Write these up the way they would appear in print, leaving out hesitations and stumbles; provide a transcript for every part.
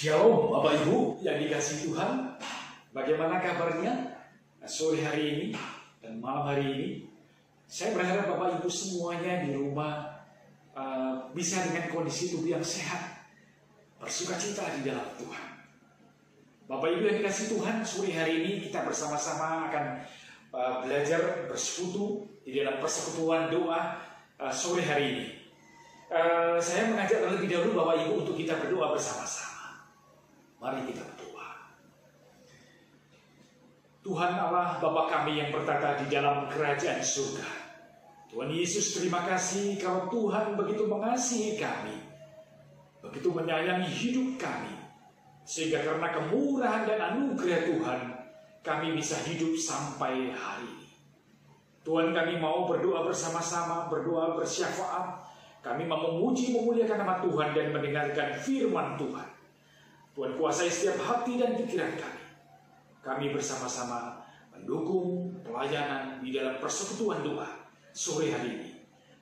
Shalom Bapak Ibu yang dikasihi Tuhan. Bagaimana kabarnya sore hari ini dan malam hari ini? Saya berharap Bapak Ibu semuanya di rumah bisa dengan kondisi tubuh yang sehat, bersukacita di dalam Tuhan. Bapak Ibu yang dikasihi Tuhan, sore hari ini kita bersama-sama akan belajar bersekutu di dalam persekutuan doa sore hari ini. Saya mengajak terlebih dahulu Bapak Ibu untuk kita berdoa bersama-sama. Mari kita berdoa. Tuhan Allah Bapa kami yang bertata di dalam kerajaan surga. Tuhan Yesus, terima kasih kalau Tuhan begitu mengasihi kami, begitu menyayangi hidup kami, sehingga karena kemurahan dan anugerah Tuhan kami bisa hidup sampai hari ini. Tuhan, kami mau berdoa bersama-sama, berdoa bersyafaat. Kami mau memuji memuliakan nama Tuhan dan mendengarkan firman Tuhan. Tuhan, kuasai setiap hati dan pikiran kami. Kami bersama-sama mendukung pelayanan di dalam persekutuan doa sore hari ini.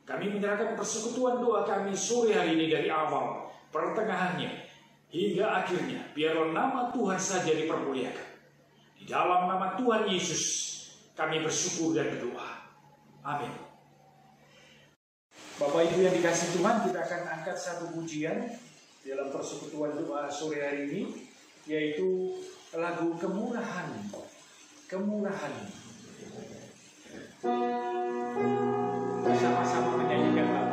Kami menyerahkan persekutuan doa kami sore hari ini dari awal, pertengahannya, hingga akhirnya. Biarlah nama Tuhan saja dipermuliakan. Di dalam nama Tuhan Yesus, kami bersyukur dan berdoa. Amin. Bapak Ibu yang dikasihi Tuhan, kita akan angkat satu pujian dalam persekutuan doa sore hari ini, yaitu lagu Kemurahan. Kemurahan. Bersama-sama menyanyikan lagu.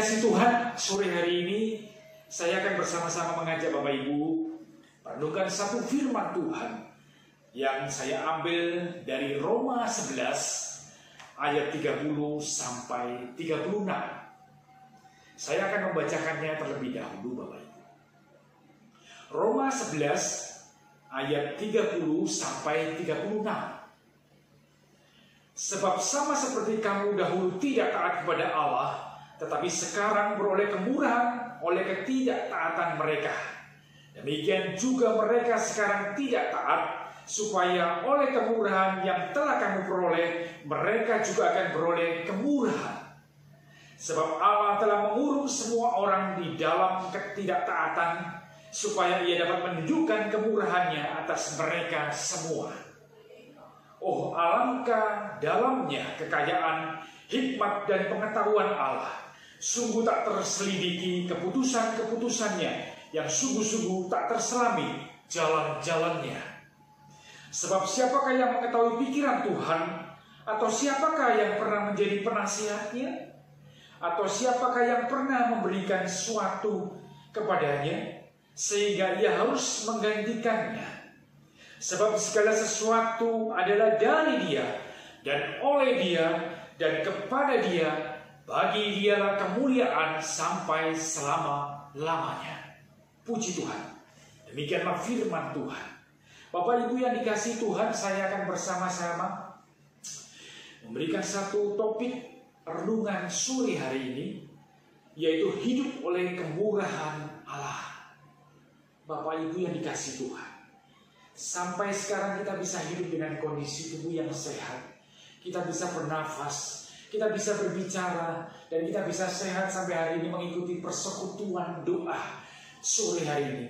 Tuhan, sore hari ini saya akan bersama-sama mengajak Bapak Ibu merenungkan satu firman Tuhan yang saya ambil dari Roma 11 ayat 30 sampai 36. Saya akan membacakannya terlebih dahulu Bapak Ibu. Roma 11 ayat 30 sampai 36. Sebab sama seperti kamu dahulu tidak taat kepada Allah, tetapi sekarang beroleh kemurahan oleh ketidaktaatan mereka. Demikian juga mereka sekarang tidak taat, supaya oleh kemurahan yang telah kamu peroleh, mereka juga akan beroleh kemurahan. Sebab Allah telah mengurung semua orang di dalam ketidaktaatan, supaya ia dapat menunjukkan kemurahannya atas mereka semua. Oh, alangkah dalamnya kekayaan, hikmat dan pengetahuan Allah. Sungguh tak terselidiki keputusan-keputusannya, yang sungguh-sungguh tak terselami jalan-jalannya. Sebab siapakah yang mengetahui pikiran Tuhan? Atau siapakah yang pernah menjadi penasihatnya? Atau siapakah yang pernah memberikan sesuatu kepadanya sehingga ia harus menggantikannya? Sebab segala sesuatu adalah dari Dia dan oleh Dia dan kepada Dia. Bagi Dialah kemuliaan sampai selama-lamanya. Puji Tuhan. Demikianlah firman Tuhan. Bapak Ibu yang dikasihi Tuhan, saya akan bersama-sama memberikan satu topik renungan sore hari ini, yaitu hidup oleh kemurahan Allah. Bapak Ibu yang dikasihi Tuhan, sampai sekarang kita bisa hidup dengan kondisi tubuh yang sehat. Kita bisa bernafas, kita bisa berbicara, dan kita bisa sehat sampai hari ini mengikuti persekutuan doa sore hari ini.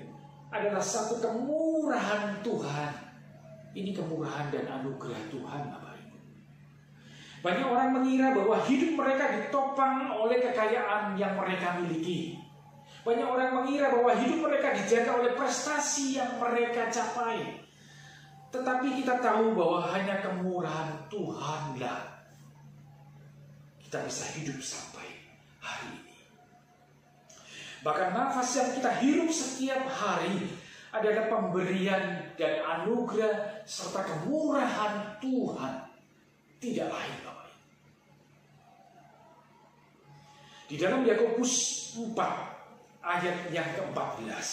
Adalah satu kemurahan Tuhan. Ini kemurahan dan anugerah Tuhan, Bapak Ibu. Banyak orang mengira bahwa hidup mereka ditopang oleh kekayaan yang mereka miliki. Banyak orang mengira bahwa hidup mereka dijaga oleh prestasi yang mereka capai. Tetapi kita tahu bahwa hanya kemurahan Tuhanlah kita bisa hidup sampai hari ini. Bahkan nafas yang kita hirup setiap hari adalah pemberian dan anugerah serta kemurahan Tuhan. Tidak lain, Bapak. Di dalam Yakobus 4 ayat yang ke-14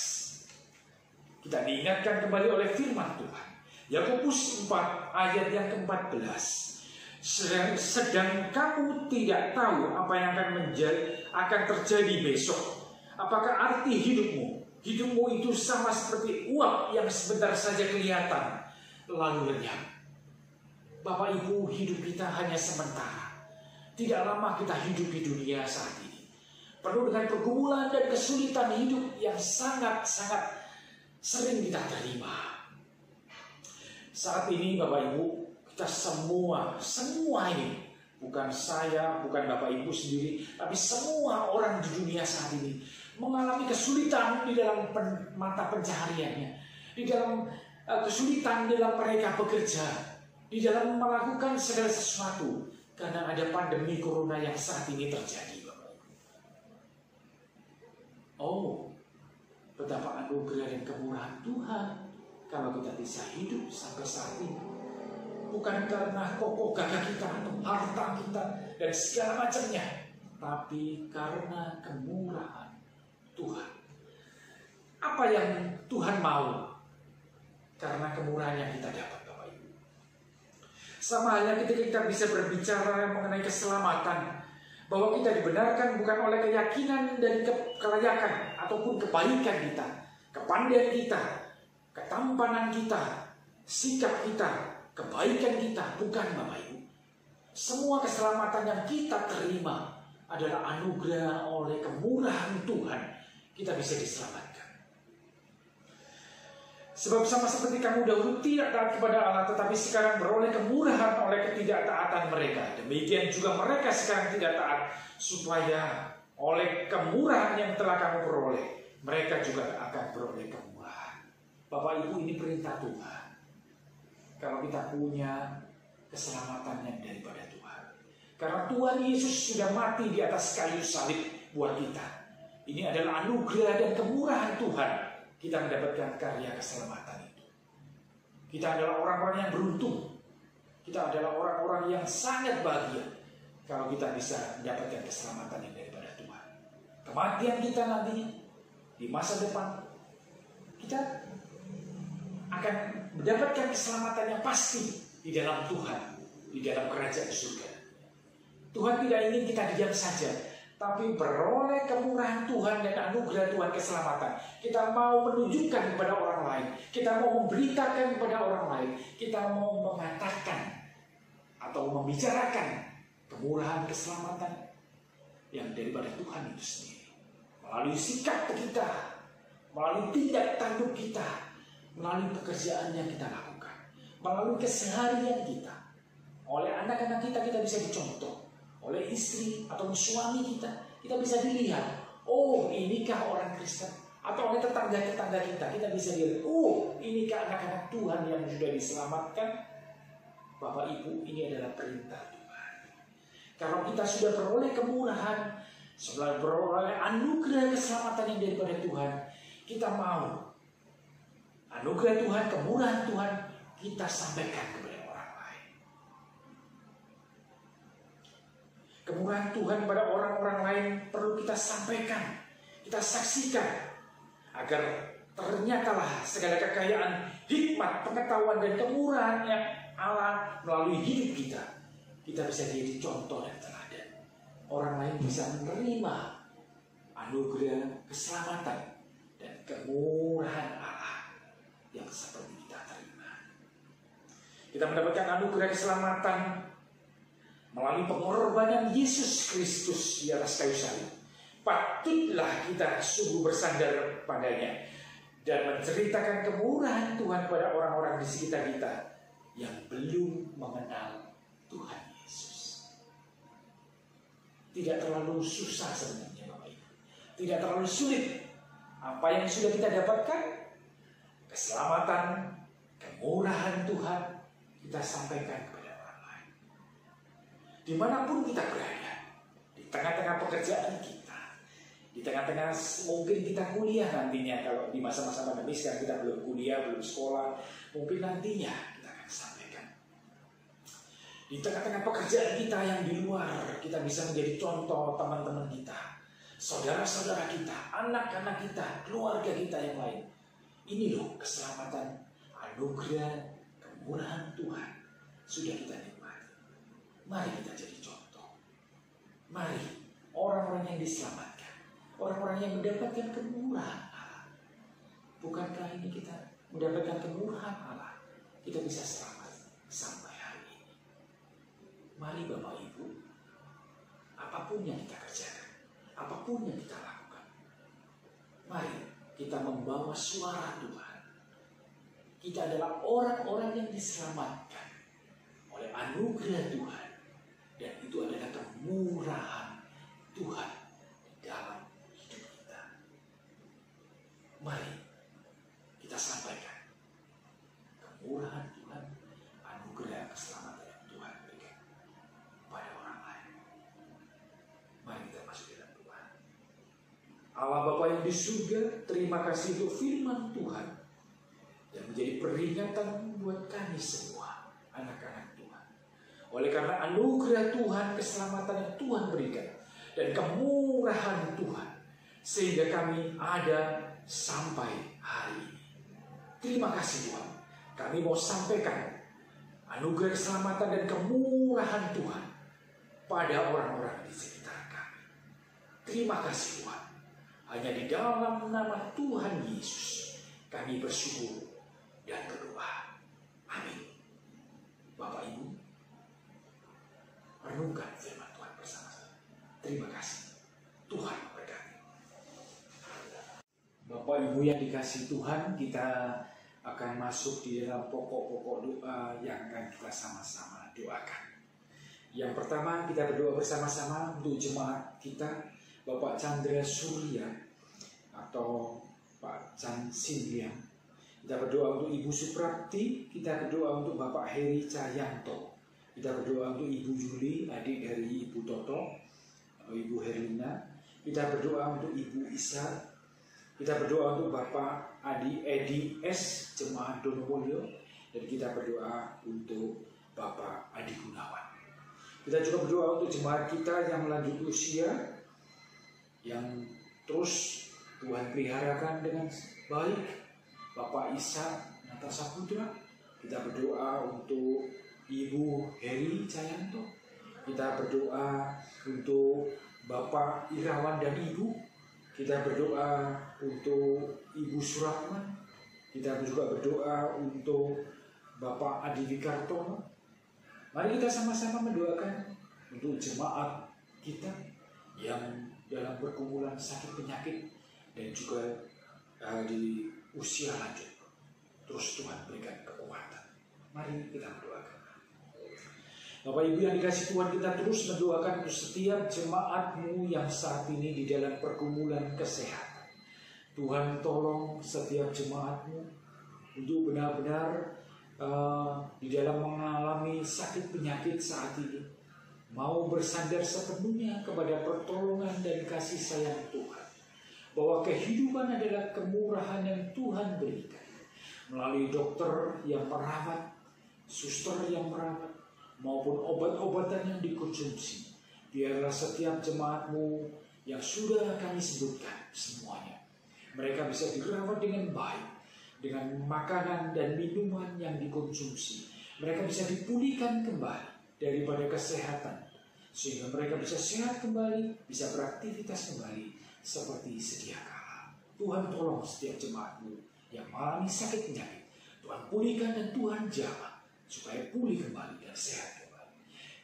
kita diingatkan kembali oleh firman Tuhan. Yakobus 4 ayat yang ke-14. Sedang kamu tidak tahu apa yang akan terjadi besok. Apakah arti hidupmu? Hidupmu itu sama seperti uap yang sebentar saja kelihatan lalu lenyap. Bapak Ibu, hidup kita hanya sementara. Tidak lama kita hidup di dunia saat ini. Penuh dengan pergumulan dan kesulitan hidup yang sangat-sangat sering kita terima. Saat ini Bapak Ibu, kita semua ini, bukan saya, bukan Bapak Ibu sendiri, tapi semua orang di dunia saat ini mengalami kesulitan di dalam mata pencahariannya, di dalam kesulitan dalam mereka bekerja, di dalam melakukan segala sesuatu karena ada pandemi corona yang saat ini terjadi, Bapak Ibu. Oh, betapa anugerah dan kemurahan Tuhan kalau kita bisa hidup sampai saat ini. Bukan karena kokoh gagah kita atau harta kita dan segala macamnya, tapi karena kemurahan Tuhan. Apa yang Tuhan mau? Karena kemurahan yang kita dapat, Bapak Ibu. Sama halnya ketika kita bisa berbicara mengenai keselamatan, bahwa kita dibenarkan bukan oleh keyakinan dan kelayakan ataupun kebaikan kita, kepandaian kita, ketampanan kita, sikap kita, kebaikan kita, bukan, Bapak Ibu. Semua keselamatan yang kita terima adalah anugerah oleh kemurahan Tuhan. Kita bisa diselamatkan. Sebab sama seperti kamu dahulu tidak taat kepada Allah, tetapi sekarang beroleh kemurahan oleh ketidaktaatan mereka. Demikian juga mereka sekarang tidak taat, supaya oleh kemurahan yang telah kamu peroleh, mereka juga akan beroleh kemurahan. Bapak Ibu, ini perintah Tuhan. Kalau kita punya keselamatan yang daripada Tuhan. Karena Tuhan Yesus sudah mati di atas kayu salib buat kita. Ini adalah anugerah dan kemurahan Tuhan. Kita mendapatkan karya keselamatan itu. Kita adalah orang-orang yang beruntung. Kita adalah orang-orang yang sangat bahagia kalau kita bisa mendapatkan keselamatan yang daripada Tuhan. Kematian kita nantinya di masa depan, kita akan mendapatkan keselamatan yang pasti di dalam Tuhan, di dalam kerajaan surga. Tuhan tidak ingin kita diam saja, tapi beroleh kemurahan Tuhan dan anugerah Tuhan keselamatan. Kita mau menunjukkan kepada orang lain, kita mau memberitakan kepada orang lain, kita mau mengatakan atau membicarakan kemurahan keselamatan yang daripada Tuhan itu sendiri. Melalui sikap kita, melalui tindak tanduk kita, melalui pekerjaan yang kita lakukan, melalui keseharian kita. Oleh anak-anak kita, kita bisa dicontoh. Oleh istri atau suami kita, kita bisa dilihat. Oh, inikah orang Kristen? atau oleh tetangga-tetangga kita. Kita bisa lihat, oh ini anak-anak Tuhan yang sudah diselamatkan. Bapak Ibu, ini adalah perintah Tuhan. Kalau kita sudah beroleh kemurahan, sudah beroleh anugerah keselamatan yang daripada Tuhan, kita mau anugerah Tuhan, kemurahan Tuhan, kita sampaikan kepada orang lain. Kemurahan Tuhan pada orang-orang lain perlu kita sampaikan, kita saksikan, agar ternyatalah segala kekayaan, hikmat, pengetahuan, dan kemurahan yang Allah melalui hidup kita bisa jadi contoh dan teladan. Orang lain bisa menerima anugerah keselamatan dan kemurahan Allah yang seperti kita terima. Kita mendapatkan anugerah keselamatan melalui pengorbanan Yesus Kristus di atas kayu salib. Patutlah kita sungguh bersandar padanya dan menceritakan kemurahan Tuhan pada orang-orang di sekitar kita yang belum mengenal Tuhan Yesus. Tidak terlalu susah sebenarnya Bapak Ibu. Tidak terlalu sulit. Apa yang sudah kita dapatkan, keselamatan, kemurahan Tuhan, kita sampaikan kepada orang lain. Dimanapun kita berada, di tengah-tengah pekerjaan kita, di tengah-tengah mungkin kita kuliah nantinya. Kalau di masa-masa pandemi sekarang kita belum kuliah, belum sekolah, mungkin nantinya kita akan sampaikan. Di tengah-tengah pekerjaan kita yang di luar, kita bisa menjadi contoh teman-teman kita, saudara-saudara kita, anak-anak kita, keluarga kita yang lain. Ini loh keselamatan, anugerah, kemurahan Tuhan sudah kita nikmati. Mari kita jadi contoh. Mari orang-orang yang diselamatkan, orang-orang yang mendapatkan kemurahan Allah. Bukankah ini kita mendapatkan kemurahan Allah, kita bisa selamat sampai hari ini. Mari Bapak Ibu, apapun yang kita kerjakan, apapun yang kita lakukan, mari kita membawa suara Tuhan. Kita adalah orang-orang yang diselamatkan oleh anugerah Tuhan, dan itu adalah kemurahan Tuhan dalam hidup kita. Mari kita sampaikan kemurahan Tuhan, anugerah keselamatan yang Tuhan berikan pada orang lain. Mari kita masuk dalam doa. Allah Bapa yang di surga, terima kasih untuk firman Tuhan yang menjadi peringatan buat kami semua, anak-anak Tuhan. Oleh karena anugerah Tuhan, keselamatan yang Tuhan berikan, dan kemurahan Tuhan, sehingga kami ada sampai hari ini. Terima kasih Tuhan. Kami mau sampaikan anugerah keselamatan dan kemurahan Tuhan pada orang-orang di sekitar kami. Terima kasih Tuhan. Hanya di dalam nama Tuhan Yesus kami bersyukur dan berdoa. Amin. Bapak Ibu, renungkan firman Tuhan bersama-sama. Terima kasih. Tuhan memberkati. Bapak Ibu yang dikasihi Tuhan, kita akan masuk di dalam pokok-pokok doa yang akan kita sama-sama doakan. Yang pertama, kita berdoa bersama-sama untuk jemaat kita, Bapak Chandra Surya atau Pak Chan Sinliang. Kita berdoa untuk Ibu Suprapti, kita berdoa untuk Bapak Heri Cahyanto, kita berdoa untuk Ibu Juli, adik dari Ibu Toto, Ibu Herlina. Kita berdoa untuk Ibu Isa. Kita berdoa untuk Bapak Edi S, Jemaat Donomulyo. Dan kita berdoa untuk Bapak Adi Gunawan. Kita juga berdoa untuk jemaat kita yang lanjut usia, yang terus Tuhan peliharakan dengan baik. Bapak Isa Natasha Putra. Kita berdoa untuk Ibu Heri Cayanto. Kita berdoa untuk Bapak Irawan dan Ibu. Kita berdoa untuk Ibu Suratman. Kita juga berdoa untuk Bapak Adi Wikartono. Mari kita sama-sama mendoakan untuk jemaat kita yang dalam pergumulan sakit penyakit dan juga di usia lanjut. Terus Tuhan berikan kekuatan. Mari kita mendoakan. Bapak Ibu yang dikasihi Tuhan, kita terus mendoakan untuk setiap jemaat-Mu yang saat ini di dalam pergumulan kesehatan. Tuhan tolong setiap jemaat-Mu untuk benar-benar di dalam mengalami sakit penyakit saat ini, mau bersandar sepenuhnya kepada pertolongan dan kasih sayang Tuhan, bahwa kehidupan adalah kemurahan yang Tuhan berikan melalui dokter yang merawat, suster yang merawat, maupun obat-obatan yang dikonsumsi. Biarlah setiap jemaat-Mu yang sudah kami sebutkan semuanya, mereka bisa dirawat dengan baik, dengan makanan dan minuman yang dikonsumsi. Mereka bisa dipulihkan kembali daripada kesehatan, sehingga mereka bisa sehat kembali, bisa beraktivitas kembali seperti sedia kala. Tuhan tolong setiap jemaat-Mu yang mengalami sakit penyakit. Tuhan pulihkan dan Tuhan jamah supaya pulih kembali dan sehat kembali.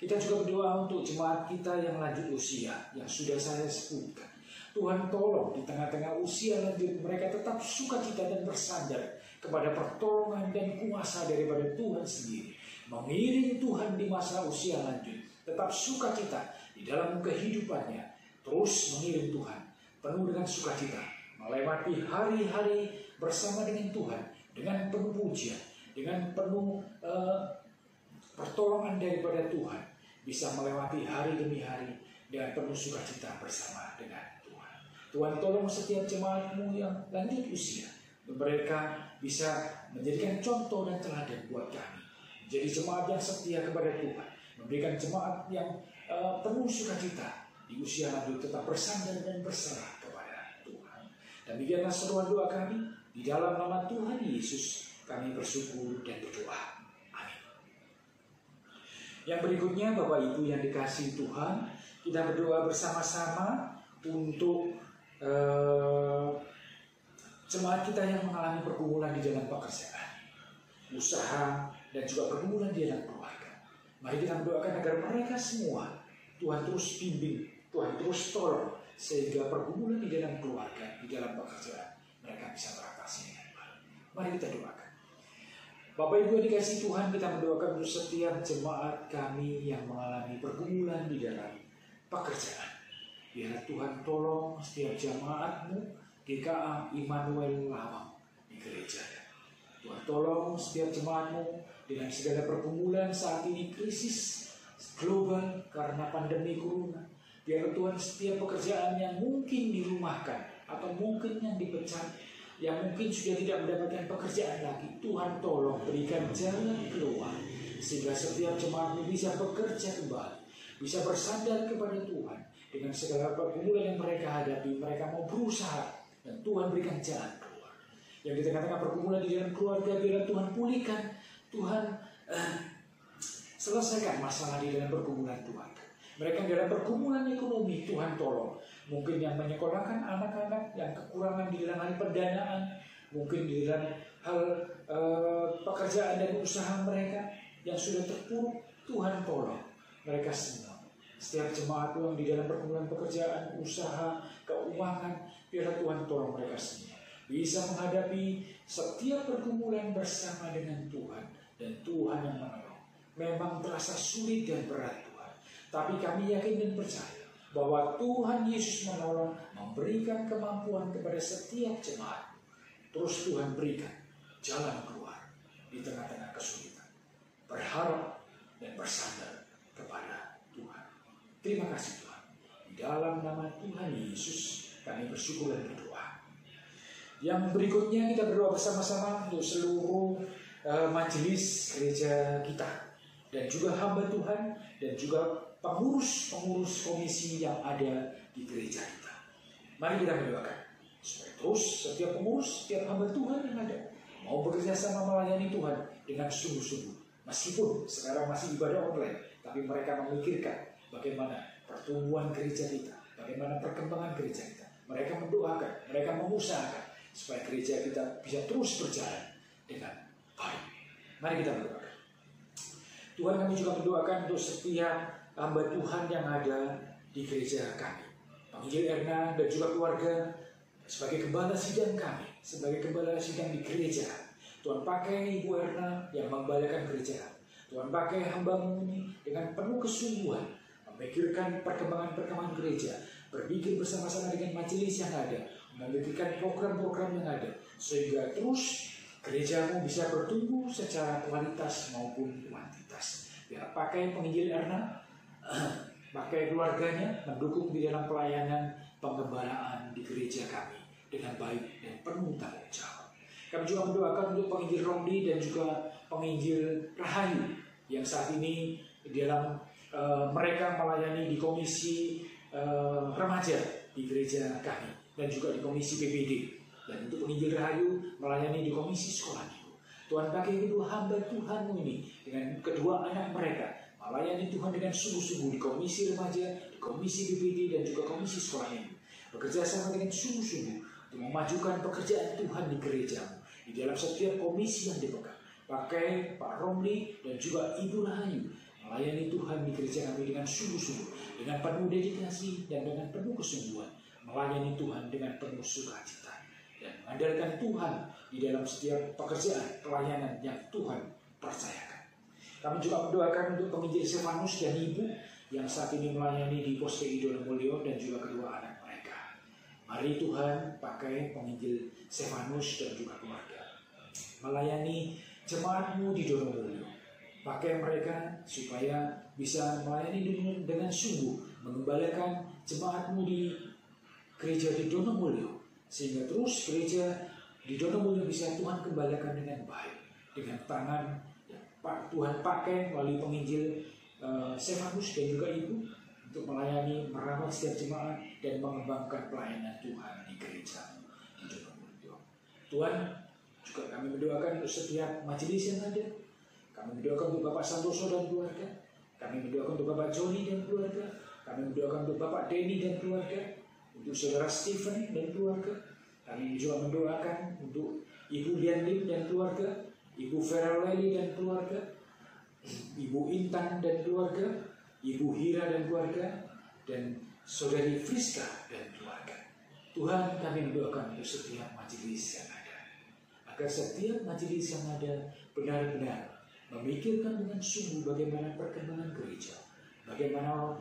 Kita juga berdoa untuk jemaat kita yang lanjut usia, yang sudah saya sebutkan. Tuhan tolong di tengah-tengah usia lanjut mereka tetap sukacita dan bersandar kepada pertolongan dan kuasa daripada Tuhan sendiri. Mengiring Tuhan di masa usia lanjut, tetap sukacita di dalam kehidupannya. Terus mengiring Tuhan, penuh dengan sukacita, melewati hari-hari bersama dengan Tuhan, dengan penuh pujian, dengan penuh pertolongan daripada Tuhan, bisa melewati hari demi hari dengan penuh sukacita bersama dengan Tuhan. Tuhan tolong setiap jemaat-Mu yang lanjut usia, mereka bisa menjadikan contoh dan teladan buat kami, menjadi jemaat yang setia kepada Tuhan, memberikan jemaat yang penuh sukacita di usia lanjut, tetap bersandar dan berserah kepada Tuhan. Demikianlah seruan doa kami, di dalam nama Tuhan Yesus kami bersyukur dan berdoa. Amin. Yang berikutnya, Bapak Ibu yang dikasihi Tuhan, kita berdoa bersama-sama untuk jemaat kita yang mengalami pergumulan di dalam pekerjaan, usaha, dan juga pergumulan di dalam keluarga. Mari kita mendoakan agar mereka semua Tuhan terus bimbing, Tuhan terus tolong, sehingga pergumulan di dalam keluarga, di dalam pekerjaan, mereka bisa teratasi dengan baik. Mari kita doakan. Bapak Ibu yang dikasihi Tuhan, kita mendoakan untuk setiap jemaat kami yang mengalami pergumulan di dalam pekerjaan. Biar Tuhan tolong setiap jemaat-Mu GKA Immanuel Lawang di gereja. Tuhan tolong setiap jemaat-Mu dengan segala pergumulan saat ini, krisis global karena pandemi corona. Biar Tuhan setiap pekerjaan yang mungkin dirumahkan atau mungkin yang dipecat, yang mungkin sudah tidak mendapatkan pekerjaan lagi, Tuhan tolong berikan jalan keluar, sehingga setiap jemaat-Mu bisa bekerja kembali, bisa bersandar kepada Tuhan. Dengan segala pergumulan yang mereka hadapi, mereka mau berusaha dan Tuhan berikan jalan keluar. Yang di tengah-tengah pergumulan di dalam keluarga, biarlah Tuhan pulihkan, Tuhan selesaikan masalah di dalam pergumulan Tuhan. Mereka dalam pergumulan ekonomi, Tuhan tolong. Mungkin yang menyekolahkan anak-anak yang kekurangan di dalam hal pendanaan, mungkin di dalam hal pekerjaan dan usaha mereka yang sudah terpuruk, Tuhan tolong mereka semua. Setiap jemaat yang di dalam pergumulan pekerjaan, usaha, keuangan, biarlah Tuhan tolong mereka semua bisa menghadapi setiap pergumulan bersama dengan Tuhan, dan Tuhan yang menolong. Memang terasa sulit dan berat Tuhan, tapi kami yakin dan percaya bahwa Tuhan Yesus menolong, memberikan kemampuan kepada setiap jemaat. Terus Tuhan berikan jalan keluar di tengah-tengah kesulitan. Berharap dan bersandar kepada Tuhan. Terima kasih Tuhan. Di dalam nama Tuhan Yesus kami bersyukur dan berdoa. Yang berikutnya kita berdoa bersama-sama untuk seluruh majelis gereja kita, dan juga hamba Tuhan, dan juga pengurus-pengurus komisi yang ada di gereja kita. Mari kita berdoakan supaya terus setiap pengurus, setiap hamba Tuhan yang ada mau bekerja sama melayani Tuhan dengan sungguh-sungguh. Meskipun sekarang masih ibadah online, tapi mereka memikirkan bagaimana pertumbuhan gereja kita, bagaimana perkembangan gereja kita. Mereka mendoakan, mereka mengusahakan supaya gereja kita bisa terus berjalan dengan baik. Mari kita berdoakan. Tuhan, kami juga mendoakan untuk setiap hamba Tuhan yang ada di gereja kami, Penginjil Erna dan juga keluarga, sebagai gembala sidang kami, sebagai gembala sidang di gereja. Tuhan pakai Ibu Erna yang mengembalakan gereja. Tuhan pakai hamba-Mu ini dengan penuh kesungguhan, memikirkan perkembangan-perkembangan gereja, berpikir bersama-sama dengan majelis yang ada, memikirkan program-program yang ada, sehingga terus gerejamu bisa bertumbuh secara kualitas maupun kuantitas. Biar pakai penginjil Erna, pakai keluarganya mendukung di dalam pelayanan penggembaraan di gereja kami dengan baik dan penuh tanggung jawab. Kami juga mendoakan untuk penginjil Romli dan juga penginjil Rahayu yang saat ini di dalam mereka melayani di komisi remaja di gereja kami dan juga di komisi PBD, dan untuk penginjil Rahayu melayani di komisi sekolah minggu. Tuhan pakai kedua hamba Tuhanmu ini dengan kedua anak mereka melayani Tuhan dengan sungguh-sungguh di komisi remaja, di komisi PBD dan juga komisi sekolah minggu, bekerja sama dengan sungguh-sungguh untuk memajukan pekerjaan Tuhan di gerejamu di dalam setiap komisi yang dipegang. Pakai Pak Romli dan juga Ibu Rahayu melayani Tuhan di gereja kami dengan sungguh-sungguh, dengan penuh dedikasi dan dengan penuh kesungguhan, melayani Tuhan dengan penuh sukacita dan mengandalkan Tuhan di dalam setiap pekerjaan pelayanan yang Tuhan percayakan. Kami juga mendoakan untuk penginjil Stefanus dan Ibu yang saat ini melayani di Pos TI Donomulyo dan juga kedua anak mereka. Mari Tuhan pakai penginjil Stefanus dan juga keluarga melayani jemaat-Mu di Donomulyo. Pakai mereka supaya bisa melayani dengan sungguh, mengembalakan jemaat-Mu di gereja di Donomulyo, sehingga terus gereja di Donomulyo bisa Tuhan kembalikan dengan baik, dengan tangan yang Pak Tuhan pakai melalui penginjil Stefanus dan juga Ibu untuk melayani, merawat setiap jemaat dan mengembangkan pelayanan Tuhan di gereja di Donomulyo. Tuhan, juga kami mendoakan untuk setiap majelis yang ada. Kami mendoakan untuk Bapak Santoso dan keluarga. Kami mendoakan untuk Bapak Joni dan keluarga. Kami mendoakan untuk Bapak Denny dan keluarga. Untuk Saudara Stephen dan keluarga. Kami juga mendoakan untuk Ibu Lian Lim dan keluarga, Ibu Vera Leli dan keluarga, Ibu Intan dan keluarga, Ibu Hira dan keluarga, dan Saudari Friska dan keluarga. Tuhan, kami mendoakan untuk setiap majelis yang ada, agar setiap majelis yang ada benar-benar memikirkan dengan sungguh bagaimana perkembangan gereja, bagaimana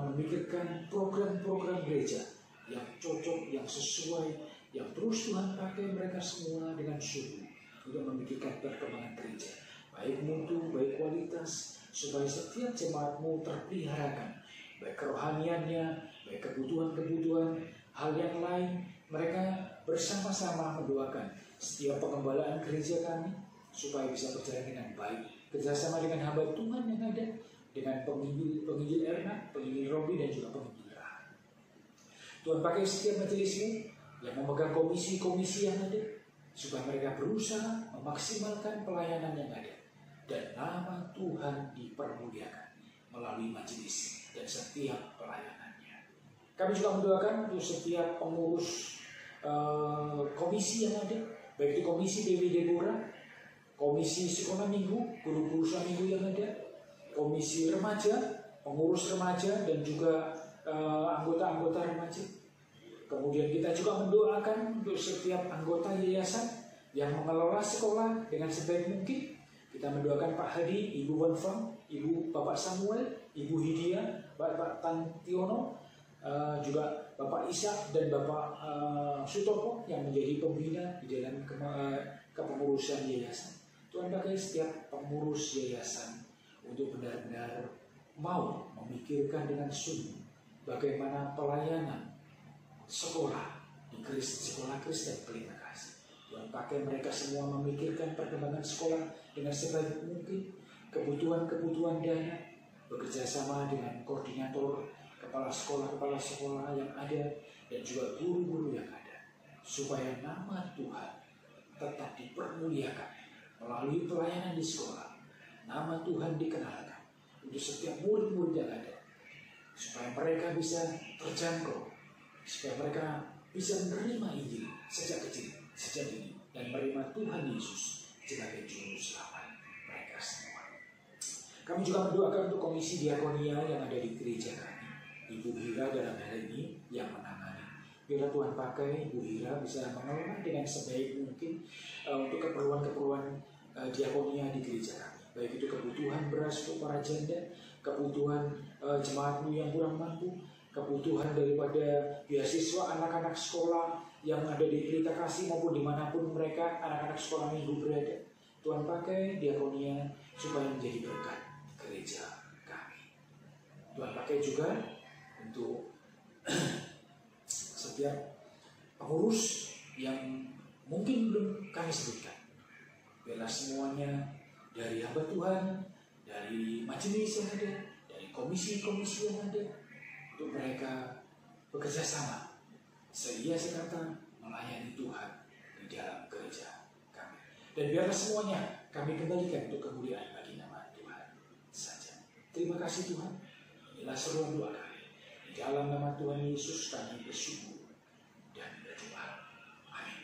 memikirkan program-program gereja yang cocok, yang sesuai, yang terus Tuhan pakai mereka semua dengan sungguh untuk memikirkan perkembangan gereja, baik mutu, baik kualitas, supaya setiap jemaat-Mu terpeliharakan, baik kerohaniannya, baik kebutuhan-kebutuhan, hal yang lain. Mereka bersama-sama mendoakan setiap pengembalaan gereja kami supaya bisa berjalan dengan baik, kerjasama dengan hamba Tuhan yang ada, dengan penginjil Erna, penginjil Robi dan juga penginjil Rahayu. Tuhan pakai setiap majelis-Mu yang memegang komisi-komisi yang ada, supaya mereka berusaha memaksimalkan pelayanan yang ada dan nama Tuhan dipermuliakan melalui majelis dan setiap pelayanannya. Kami juga mendoakan untuk setiap pengurus komisi yang ada, baik itu komisi Dewi Deborah, komisi sekolah minggu, guru-guru sekolah minggu yang ada, komisi remaja, pengurus remaja dan juga anggota-anggota remaja. Kemudian kita juga mendoakan untuk setiap anggota yayasan yang mengelola sekolah dengan sebaik mungkin. Kita mendoakan Pak Hadi, Ibu Bonfang, Ibu Bapak Samuel, Ibu Hidia, Bapak Tantiono, juga Bapak Ishak dan Bapak Sutopo yang menjadi pembina di dalam kepengurusan yayasan. Tuhan pakai setiap pengurus yayasan untuk benar-benar mau memikirkan dengan sungguh bagaimana pelayanan sekolah di sekolah Kristen Pelita Kasih. Tuhan pakai mereka semua memikirkan perkembangan sekolah dengan sebaik mungkin, kebutuhan-kebutuhan dana, bekerja sama dengan koordinator, kepala sekolah yang ada, dan juga guru-guru yang ada, supaya nama Tuhan tetap dipermuliakan melalui pelayanan di sekolah. Nama Tuhan dikenalkan untuk setiap murid-murid yang ada, supaya mereka bisa terjangkau, supaya mereka bisa menerima Injil sejak kecil, sejak dini, dan menerima Tuhan Yesus sebagai juru selamat mereka semua. Kami juga mendoakan untuk komisi diakonia yang ada di gereja kami. Ibu Hira dalam hal ini yang menangani. Biar Tuhan pakai Ibu Hira bisa mengelola dengan sebaik mungkin untuk keperluan-keperluan diakonia di gereja kami. Baik itu kebutuhan beras untuk para janda, kebutuhan jemaat-Mu yang kurang mampu, kebutuhan daripada beasiswa anak-anak sekolah yang ada di Pelita Kasih maupun dimanapun mereka anak-anak sekolah minggu berada. Tuhan pakai diakonia supaya menjadi berkat gereja kami. Tuhan pakai juga untuk setiap pengurus yang mungkin belum kami sebutkan. Biarlah semuanya dari hamba Tuhan, dari majelis yang ada, dari komisi-komisi yang ada, untuk mereka bekerja sama seia sekata melayani Tuhan di dalam gereja kami. Dan biarlah semuanya kami kembalikan untuk kemuliaan bagi nama Tuhan saja. Terima kasih Tuhan. Inilah seruan doa kami. Di dalam nama Tuhan Yesus kami bersyukur dan berdoa. Amin.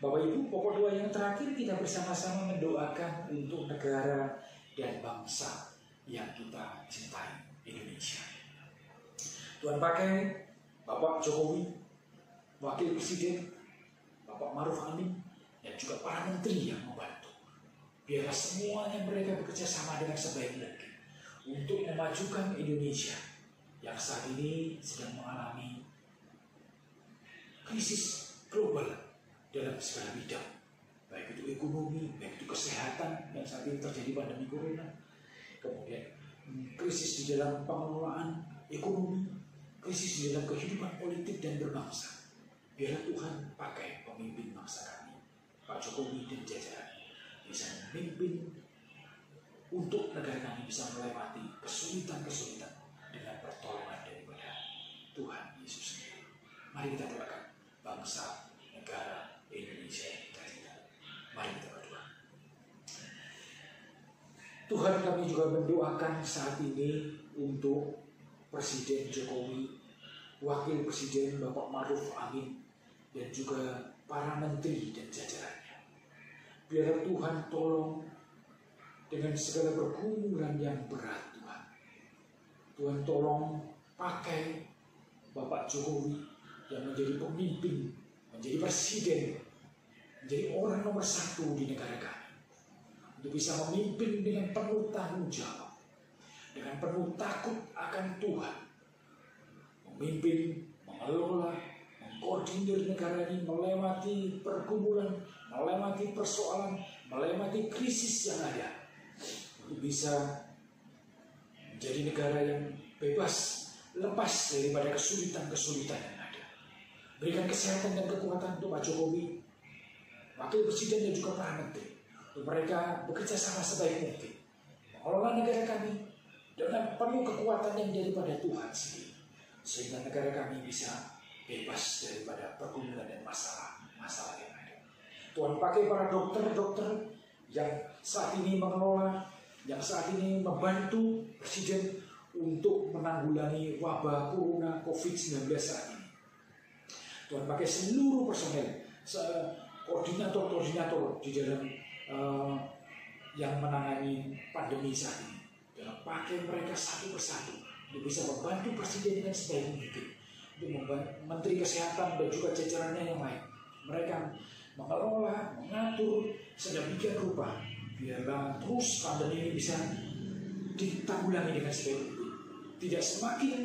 Bapak Ibu, pokok doa yang terakhir kita bersama-sama mendoakan untuk negara dan bangsa yang kita cintai, Indonesia. Tuhan pakai Bapak Jokowi, Wakil Presiden, Bapak Maruf Amin, dan juga para menteri yang membantu. Biarlah semuanya mereka bekerja sama dengan sebaik mungkin untuk memajukan Indonesia yang saat ini sedang mengalami krisis global dalam segala bidang, baik itu ekonomi, baik itu kesehatan yang saat ini terjadi pandemi corona, kemudian krisis di dalam pengelolaan ekonomi, krisis di dalam kehidupan politik dan berbangsa. Biarlah Tuhan pakai pemimpin bangsa kami, Pak Jokowi dan jajaran, bisa memimpin untuk negara kami bisa melewati kesulitan-kesulitan dengan pertolongan daripada Tuhan Yesus sendiri. Mari kita doakan bangsa, negara Indonesia yang kita cintai. Mari kita berdoa. Tuhan, kami juga mendoakan saat ini untuk Presiden Jokowi, Wakil Presiden Bapak Maruf Amin, dan juga para menteri dan jajarannya. Biarlah Tuhan tolong dengan segala pergumulan yang berat Tuhan. Tuhan tolong pakai Bapak Jokowi yang menjadi pemimpin, menjadi presiden, menjadi orang nomor satu di negara kami. Untuk bisa memimpin dengan penuh tanggung jawab, dengan penuh takut akan Tuhan. Memimpin, mengelola, mengkoordinir negara ini melewati pergumulan, melewati persoalan, melewati krisis yang ada. Untuk bisa menjadi negara yang bebas, lepas daripada kesulitan-kesulitan yang ada. Berikan kesehatan dan kekuatan untuk Pak Jokowi, Wakil Presiden dan juga para menteri. Untuk mereka bekerja sama sebaik mungkin, mengelola negara kami dengan penuh kekuatan yang daripada Tuhan sendiri. Sehingga negara kami bisa bebas daripada pergumulan dan masalah yang ada. Tuhan pakai para dokter-dokter yang saat ini mengelola, yang saat ini membantu Presiden untuk menanggulangi wabah corona COVID-19 saat ini. Tuhan pakai seluruh personel, koordinator-koordinator di dalam yang menangani pandemi saat ini. Tuhan pakai mereka satu persatu untuk bisa membantu Presiden dengan sebaik mungkin. Untuk membantu Menteri Kesehatan dan juga jajarannya yang lain. Mereka mengelola, mengatur sedemikian rupa. Biarlah terus pandemi ini bisa ditanggulangi dengan sebaik mungkin. Tidak semakin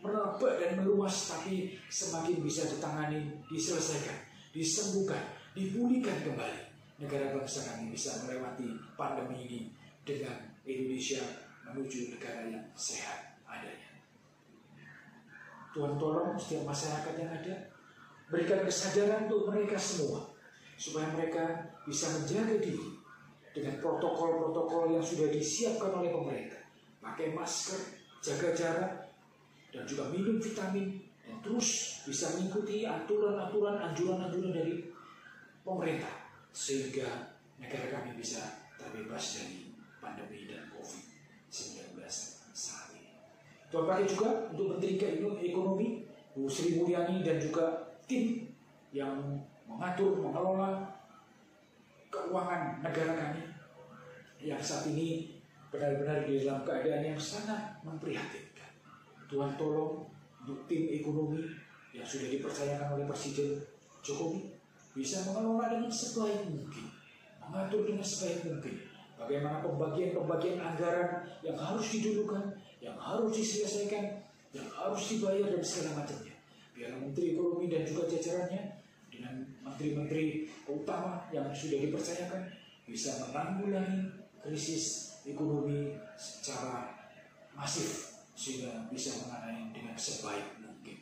merebak dan meluas, tapi semakin bisa ditangani, diselesaikan, disembuhkan, dipulihkan kembali. Negara bangsa kami bisa melewati pandemi ini dengan Indonesia menuju negara yang sehat adanya. Tuhan tolong setiap masyarakat yang ada, berikan kesadaran untuk mereka semua, supaya mereka bisa menjaga diri dengan protokol-protokol yang sudah disiapkan oleh pemerintah. Pakai masker, jaga jarak, dan juga minum vitamin, dan terus bisa mengikuti aturan-aturan, anjuran-anjuran dari pemerintah, sehingga negara kami bisa terbebas dari pandemi dan COVID-19 saat ini. Tuhan pakai juga untuk Menteri Ekonomi, Bu Sri Mulyani, dan juga tim yang mengatur, mengelola keuangan negara kami yang saat ini benar-benar di dalam keadaan yang sangat memprihatinkan. Tuhan tolong untuk tim ekonomi yang sudah dipercayakan oleh Presiden Jokowi bisa mengelola dengan sebaik mungkin, mengatur dengan sebaik mungkin bagaimana pembagian anggaran yang harus didulukan, yang harus diselesaikan, yang harus dibayar dan segala macamnya. Biar Menteri Ekonomi dan juga jajarannya dengan menteri-menteri utama yang sudah dipercayakan bisa menanggulangi krisis ekonomi secara masif sehingga bisa menangani dengan sebaik mungkin.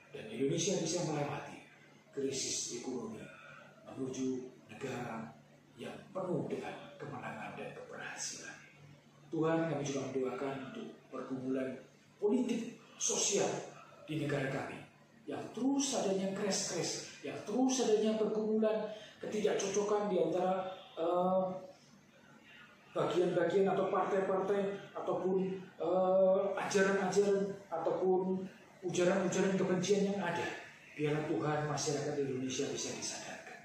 Dan Indonesia bisa melewati krisis ekonomi menuju negara yang penuh dengan kemenangan dan keberhasilan. Tuhan, kami juga mendoakan untuk pergumulan politik sosial di negara kami yang terus adanya crash, yang terus adanya pergumulan ketidakcocokan di antara bagian-bagian atau partai-partai ataupun ajaran-ajaran ataupun ujaran-ujaran kebencian yang ada. Biarlah Tuhan masyarakat Indonesia bisa disadarkan.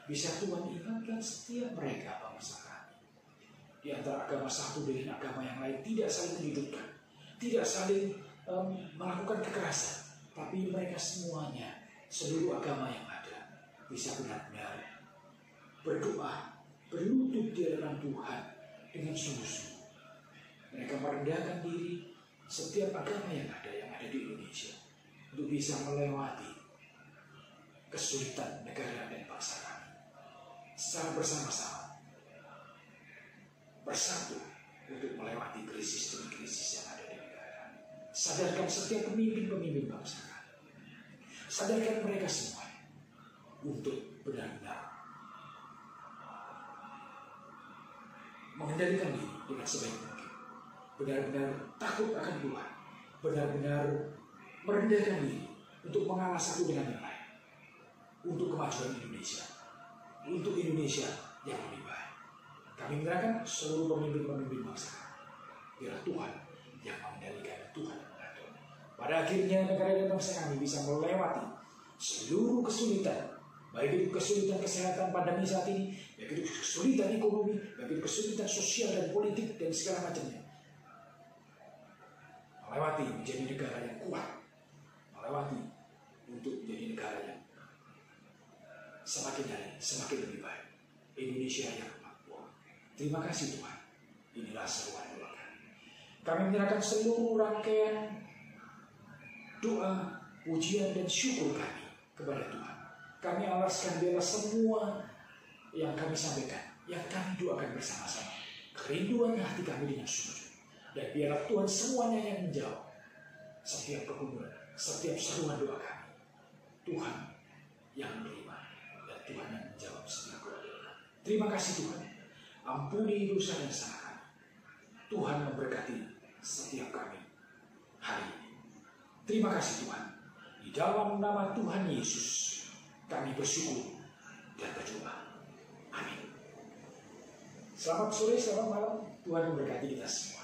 Bisa Tuhan ingatkan setiap mereka bangsa kami. Di antara agama satu dengan agama yang lain tidak saling menyudutkan, tidak saling melakukan kekerasan. Tapi mereka semuanya, seluruh agama yang ada, bisa benar-benar berdoa, berlutut di hadapan Tuhan dengan sungguh-sungguh. Mereka merendahkan diri setiap agama yang ada di Indonesia untuk bisa melewati kesulitan negara dan bangsa kami. Secara bersama-sama, bersatu untuk melewati krisis demi krisis yang ada di negara. Sadarkan setiap pemimpin-pemimpin bangsa kami. Sadarkan mereka semua untuk benar-benar mengendalikan diri dengan sebaik mungkin. Benar-benar takut akan Tuhan. Benar-benar merendahkan diri untuk mengalah satu dengan yang lain. Untuk kemajuan Indonesia. Untuk Indonesia yang lebih baik. Kami menyerahkan seluruh pemimpin-pemimpin bangsa. Biarlah Tuhan yang mengendalikan, Tuhan yang mengatur. Pada akhirnya negara dan bangsa kami bisa melewati seluruh kesulitan, baik itu kesulitan kesehatan pandemi saat ini, baik itu kesulitan ekonomi, baik itu kesulitan sosial dan politik dan segala macamnya. Melewati menjadi negara yang kuat, melewati untuk menjadi negara yang semakin hari semakin lebih baik. Indonesia yang makmur. Terima kasih Tuhan. Inilah seruan doa kami. Kami menyerahkan seluruh rangkaian doa, pujian dan syukur kami kepada Tuhan. Kami alaskan biarlah semua yang kami sampaikan, yang kami doakan bersama-sama, kerinduan hati kami dengan sujud. Dan biarlah Tuhan semuanya yang menjawab setiap pergumulan, setiap seruan doa kami. Tuhan yang menerima dan Tuhan yang menjawab setiap doa kami. Terima kasih Tuhan. Ampuni dosa dan salah kami. Tuhan memberkati setiap kami hari ini. Terima kasih Tuhan. Di dalam nama Tuhan Yesus kami bersyukur dan berdoa. Amin. Selamat sore, selamat malam. Tuhan memberkati kita semua.